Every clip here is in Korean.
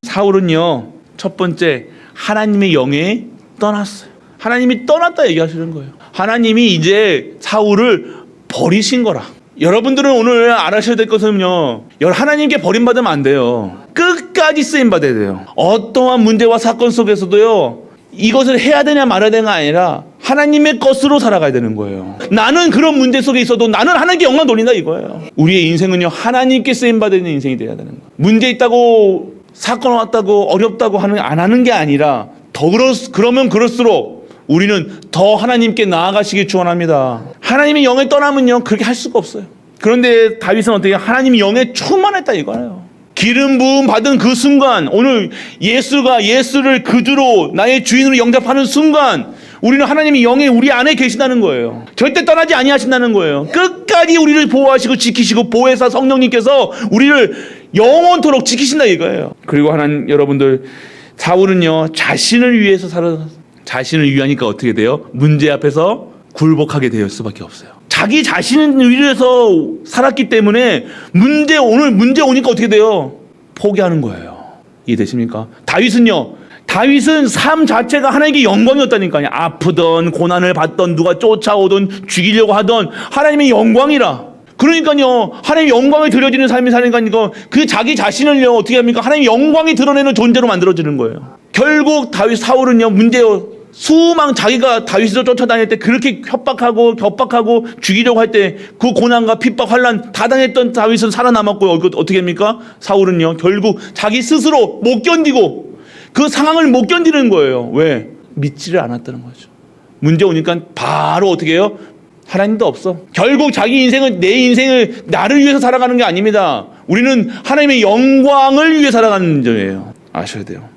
사울은요, 첫 번째 하나님의 영에 떠났어요. 하나님이 떠났다 얘기하시는 거예요. 하나님이 이제 사울을 버리신 거라. 여러분들은 오늘 알아셔야 될 것은요, 하나님께 버림받으면 안 돼요. 끝까지 쓰임받아야 돼요. 어떠한 문제와 사건 속에서도요, 이것을 해야 되냐 말아야 되냐 아니라 하나님의 것으로 살아가야 되는 거예요. 나는 그런 문제 속에 있어도 나는 하나님께 영광 돌린다 이거예요. 우리의 인생은요, 하나님께 쓰임받는 인생이 돼야 되는 거예요. 문제 있다고, 사건 왔다고, 어렵다고 안 하는 게 아니라 그러면 그럴수록 우리는 더 하나님께 나아가시길 축원합니다. 하나님의 영에 떠나면요, 그렇게 할 수가 없어요. 그런데 다윗은 어떻게 하나님의 영에 충만했다 이거예요. 기름 부음 받은 그 순간, 오늘 예수를 그주로 나의 주인으로 영접하는 순간 우리는 하나님의 영에 우리 안에 계신다는 거예요. 절대 떠나지 아니하신다는 거예요. 끝까지 우리를 보호하시고 지키시고 보혜사 성령님께서 우리를 영원토록 지키신다 이거예요. 그리고 여러분들, 사울은요, 자신을 위해서 자신을 위하니까 어떻게 돼요? 문제 앞에서 굴복하게 될 수밖에 없어요. 자기 자신을 위해서 살았기 때문에 오늘 문제 오니까 어떻게 돼요? 포기하는 거예요. 이해되십니까? 다윗은 삶 자체가 하나님께 영광이었다니까요. 아프던 고난을 받던 누가 쫓아오던 죽이려고 하던 하나님의 영광이라. 그러니까요, 하나님의 영광이 드려지는 삶이 사니까 그 자기 자신을요, 어떻게 합니까? 하나님의 영광이 드러내는 존재로 만들어지는 거예요. 결국 사울은요, 자기가 다윗을 쫓아다닐 때 그렇게 협박하고 죽이려고 할 때 그 고난과 핍박, 환난 다 당했던 다윗은 살아남았고요. 어떻게 합니까? 사울은요, 결국 자기 스스로 못 견디고 그 상황을 못 견디는 거예요. 왜? 믿지를 않았다는 거죠. 문제 오니까 바로 어떻게 해요? 하나님도 없어. 결국 내 인생을 나를 위해서 살아가는 게 아닙니다. 우리는 하나님의 영광을 위해 살아가는 자예요. 아셔야 돼요.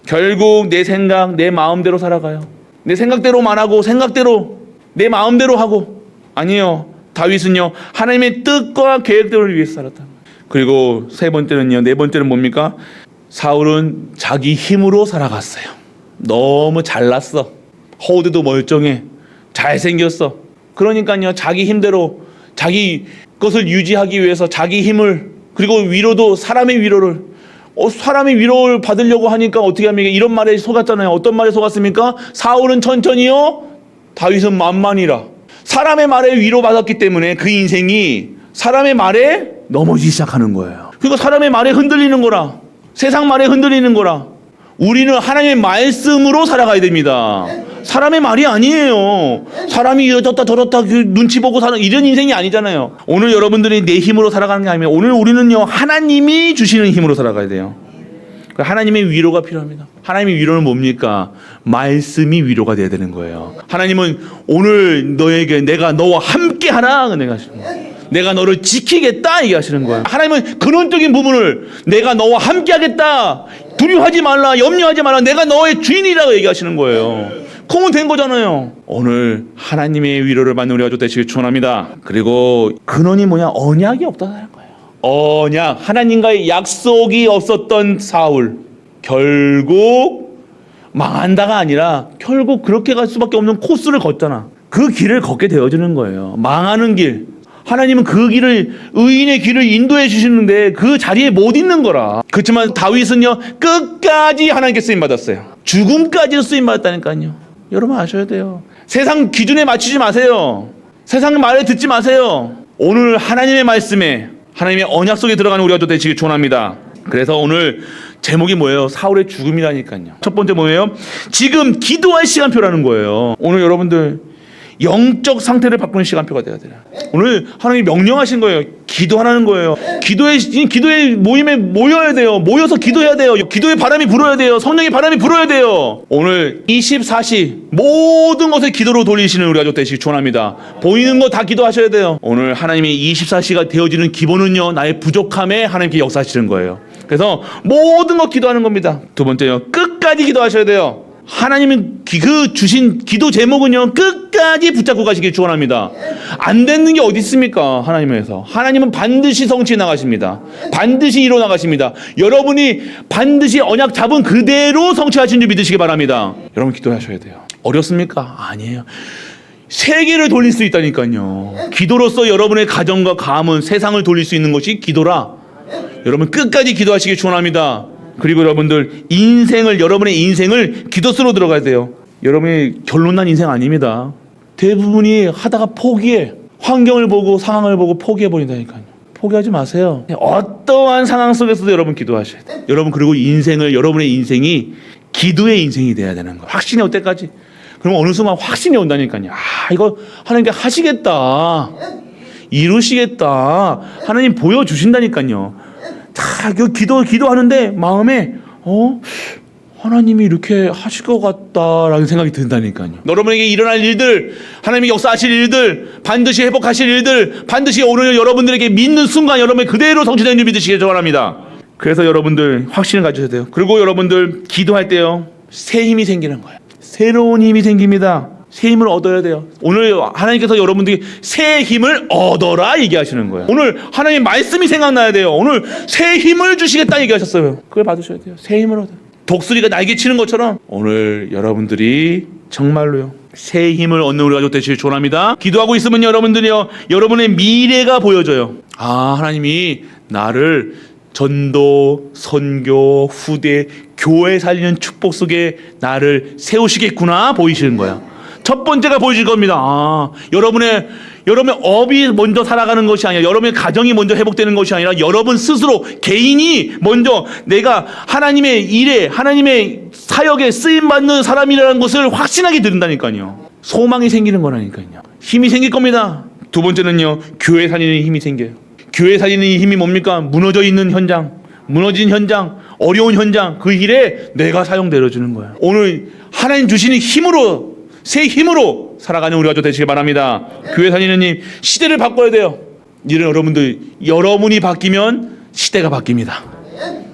결국 내 생각, 내 마음대로 살아가요. 내 생각대로만 하고 내 마음대로 하고. 아니에요. 다윗은요, 하나님의 뜻과 계획대로를 위해서 살았다. 그리고 네 번째는 뭡니까? 사울은 자기 힘으로 살아갔어요. 너무 잘났어. 호드도 멀쩡해. 잘생겼어. 그러니까요, 자기 힘대로 자기 것을 유지하기 위해서 자기 힘을, 그리고 위로도 사람의 위로를 받으려고 하니까 어떻게 합니까? 이런 말에 속았잖아요. 어떤 말에 속았습니까? 사울은 천천히요, 다윗은 만만이라. 사람의 말에 위로받았기 때문에 그 인생이 사람의 말에 넘어지기 시작하는 거예요. 그러니까 사람의 말에 흔들리는 거라, 세상 말에 흔들리는 거라. 우리는 하나님의 말씀으로 살아가야 됩니다. 사람의 말이 아니에요. 사람이 이러졌다 저렇다 눈치 보고 사는 이런 인생이 아니잖아요. 오늘 여러분들이 내 힘으로 살아가는 게 아니면 오늘 우리는요, 하나님이 주시는 힘으로 살아가야 돼요. 하나님의 위로가 필요합니다. 하나님의 위로는 뭡니까? 말씀이 위로가 돼야 되는 거예요. 하나님은 오늘 너에게 내가 너와 함께 하라 하시는 거예요. 내가 너를 지키겠다 얘기하시는 거예요. 하나님은 근원적인 부분을 내가 너와 함께 하겠다, 두려워하지 말라, 염려하지 말라, 내가 너의 주인이라고 얘기하시는 거예요. 그러면 된 거잖아요. 오늘 하나님의 위로를 받는 우리가 되시길 축원합니다. 그리고 근원이 뭐냐? 언약이 없다는 거예요. 언약, 하나님과의 약속이 없었던 사울, 결국 망한다가 아니라 결국 그렇게 갈 수밖에 없는 코스를 걷잖아. 그 길을 걷게 되어지는 거예요. 망하는 길. 하나님은 그 길을, 의인의 길을 인도해 주시는데 그 자리에 못 있는 거라. 그렇지만 다윗은요, 끝까지 하나님께 쓰임받았어요. 죽음까지도 쓰임받았다니까요. 여러분 아셔야 돼요. 세상 기준에 맞추지 마세요. 세상 말에 듣지 마세요. 오늘 하나님의 말씀에, 하나님의 언약 속에 들어가는 우리가 또 되시길 축원합니다. 그래서 오늘 제목이 뭐예요? 사울의 죽음이라니까요. 첫 번째 뭐예요? 지금 기도할 시간표라는 거예요. 오늘 여러분들 영적 상태를 바꾸는 시간표가 돼야 돼요. 오늘 하나님이 명령하신 거예요. 기도하라는 거예요. 기도의 모임에 모여야 돼요. 모여서 기도해야 돼요. 기도의 바람이 불어야 돼요. 성령의 바람이 불어야 돼요. 오늘 24시 모든 것을 기도로 돌리시는 우리가 되시기 축원합니다. 보이는 거 다 기도하셔야 돼요. 오늘 하나님의 24시가 되어지는 기본은요, 나의 부족함에 하나님께 역사하시는 거예요. 그래서 모든 거 기도하는 겁니다. 두 번째요, 끝까지 기도하셔야 돼요. 하나님은 그 주신 기도 제목은요, 끝까지 붙잡고 가시길 축원합니다. 안 되는 게 어디 있습니까? 하나님은 반드시 성취해 나가십니다. 반드시 이루어 나가십니다. 여러분이 반드시 언약 잡은 그대로 성취하신 줄 믿으시기 바랍니다. 여러분 기도하셔야 돼요. 어렵습니까? 아니에요. 세계를 돌릴 수 있다니까요. 기도로서 여러분의 가정과 가문, 세상을 돌릴 수 있는 것이 기도라. 여러분 끝까지 기도하시기 축원합니다. 그리고 여러분들 여러분의 인생을 기도 속으로 들어가야 돼요. 여러분이 결론난 인생 아닙니다. 대부분이 하다가 포기해. 환경을 보고 상황을 보고 포기해 버린다니까요. 포기하지 마세요. 어떠한 상황 속에서도 여러분 기도하셔야 돼요. 여러분 그리고 여러분의 인생이 기도의 인생이 돼야 되는 거예요. 확신이 올 때까지. 그럼 어느 순간 확신이 온다니까요. 이거 하나님께 하시겠다. 이루시겠다. 하나님 보여주신다니까요. 기도하는데 마음에 하나님이 이렇게 하실 것 같다라는 생각이 든다니까요. 여러분에게 일어날 일들, 하나님이 역사하실 일들, 반드시 회복하실 일들, 반드시 오늘 여러분들에게 믿는 순간 여러분이 그대로 성취되는 줄 믿으시길 축원합니다. 그래서 여러분들 확신을 가지셔야 돼요. 그리고 여러분들 기도할 때요, 새 힘이 생기는 거예요. 새로운 힘이 생깁니다. 새 힘을 얻어야 돼요. 오늘 하나님께서 여러분들에게 새 힘을 얻어라 얘기하시는 거예요. 오늘 하나님 말씀이 생각나야 돼요. 오늘 새 힘을 주시겠다 얘기하셨어요. 그걸 받으셔야 돼요. 새 힘을 얻어요. 독수리가 날개치는 것처럼 오늘 여러분들이 정말로요 새 힘을 얻는 우리가 되시길 축원합니다. 기도하고 있으면 여러분들이요 여러분의 미래가 보여져요. 하나님이 나를 전도, 선교, 후대, 교회 살리는 축복 속에 나를 세우시겠구나 보이시는 거야. 첫 번째가 보여질 겁니다. 여러분의 업이 먼저 살아가는 것이 아니라 여러분의 가정이 먼저 회복되는 것이 아니라 여러분 스스로 개인이 먼저 내가 하나님의 일에 하나님의 사역에 쓰임받는 사람이라는 것을 확신하게 된다니까요. 소망이 생기는 거라니까요. 힘이 생길 겁니다. 두 번째는요 교회 살리는 힘이 생겨요. 교회 살리는 힘이 뭡니까? 무너진 현장, 어려운 현장, 그 일에 내가 사용되어주는 거예요. 오늘 하나님 주시는 힘으로 새 힘으로 살아가는 우리가 되시길 바랍니다. 교회 다니는 님, 시대를 바꿔야 돼요. 이런 여러분이 바뀌면 시대가 바뀝니다.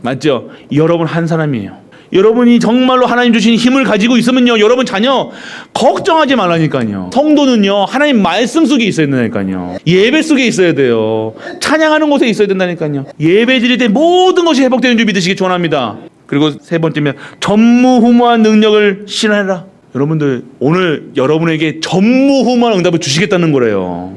맞죠? 여러분 한 사람이에요. 여러분이 정말로 하나님 주신 힘을 가지고 있으면요 여러분 자녀 걱정하지 말라니까요. 성도는요 하나님 말씀 속에 있어야 된다니까요. 예배 속에 있어야 돼요. 찬양하는 곳에 있어야 된다니까요. 예배 드릴 때 모든 것이 회복되는 줄 믿으시기 축원합니다. 그리고 세 번째면 전무후무한 능력을 실현해라. 여러분들 오늘 여러분에게 전무후무한 응답을 주시겠다는 거래요.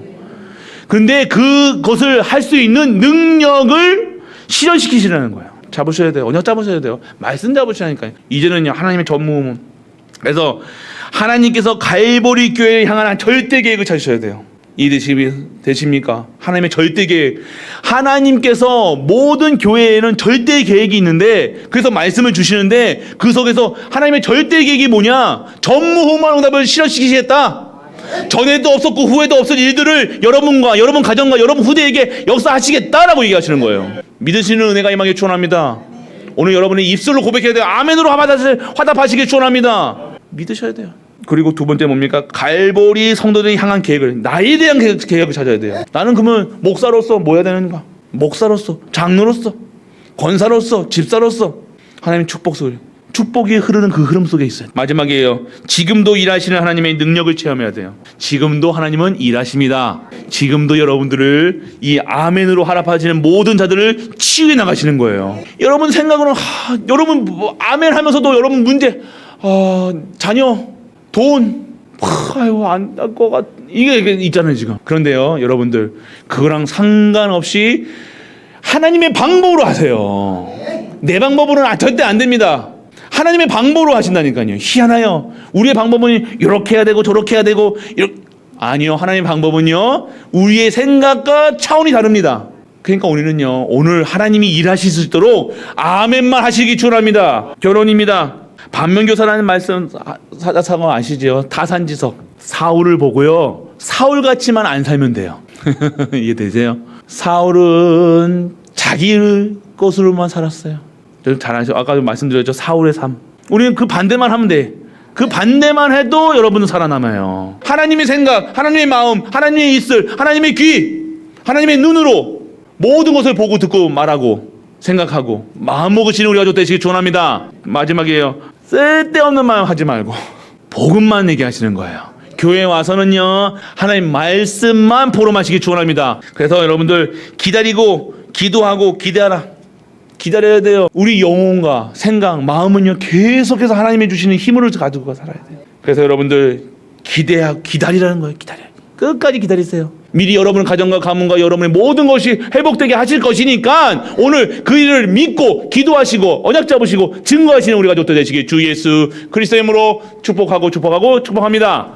근데 그것을 할 수 있는 능력을 실현시키시라는 거예요. 잡으셔야 돼요. 언약 잡으셔야 돼요. 말씀 잡으시라니까요. 이제는요 하나님의 전무후무. 그래서 하나님께서 갈보리 교회를 향한 절대 계획을 찾으셔야 돼요. 이해되십니까? 하나님의 절대 계획. 하나님께서 모든 교회에는 절대 계획이 있는데 그래서 말씀을 주시는데 그 속에서 하나님의 절대 계획이 뭐냐? 전무후무한 응답을 실현시키시겠다. 전에도 없었고 후에도 없을 일들을 여러분과 여러분 가정과 여러분 후대에게 역사하시겠다라고 얘기하시는 거예요. 믿으시는 은혜가 임하길 축원합니다. 오늘 여러분이 입술로 고백해야 돼요. 아멘으로 화답하시길 축원합니다. 믿으셔야 돼요. 그리고 두 번째 뭡니까? 갈보리 성도들이 향한 계획을, 나에 대한 계획을 찾아야 돼요. 나는 그러면 목사로서 뭐 해야 되는가? 목사로서, 장로로서, 권사로서, 집사로서 하나님의 축복이 흐르는 그 흐름 속에 있어요. 마지막이에요. 지금도 일하시는 하나님의 능력을 체험해야 돼요. 지금도 하나님은 일하십니다. 지금도 여러분들을 이 아멘으로 harap하시는 모든 자들을 치유해 나가시는 거예요. 여러분 생각으로는 여러분 아멘 하면서도 여러분 문제 자녀, 돈, 안 날 것 같. 이게 있잖아요 지금. 그런데요, 여러분들 그거랑 상관없이 하나님의 방법으로 하세요. 내 방법으로는 절대 안 됩니다. 하나님의 방법으로 하신다니까요. 희한해요. 우리의 방법은 이렇게 해야 되고 저렇게 해야 되고 아니요. 하나님의 방법은요 우리의 생각과 차원이 다릅니다. 그러니까 우리는요 오늘 하나님이 일하실 수 있도록 아멘만 하시기 축원합니다. 결론입니다. 반면교사라는 말씀 사고 아시죠? 타산지석. 사울을 보고요 사울 같이만 안 살면 돼요. 이해되세요? 사울은 자기 것으로만 살았어요. 잘 아시죠? 아까도 말씀드렸죠. 사울의 삶. 우리는 그 반대만 하면 돼. 그 반대만 해도 여러분은 살아남아요. 하나님의 생각, 하나님의 마음, 하나님의 입술, 하나님의 귀, 하나님의 눈으로 모든 것을 보고 듣고 말하고 생각하고 마음 먹으시는 우리가 되시길 축원합니다. 마지막이에요. 쓸데없는 말 하지 말고 복음만 얘기하시는 거예요. 교회에 와서는요 하나님 말씀만 포럼하시기 축원합니다. 그래서 여러분들 기다리고 기도하고 기대하라. 기다려야 돼요. 우리 영혼과 생각, 마음은요 계속해서 하나님이 주시는 힘으로 가지고 살아야 돼요. 그래서 여러분들 기다리라는 거예요. 기다려. 끝까지 기다리세요. 미리 여러분 가정과 가문과 여러분의 모든 것이 회복되게 하실 것이니까 오늘 그 일을 믿고 기도하시고 언약 잡으시고 증거하시는 우리 가족들 되시길 주 예수 그리스도의 이름으로 축복합니다.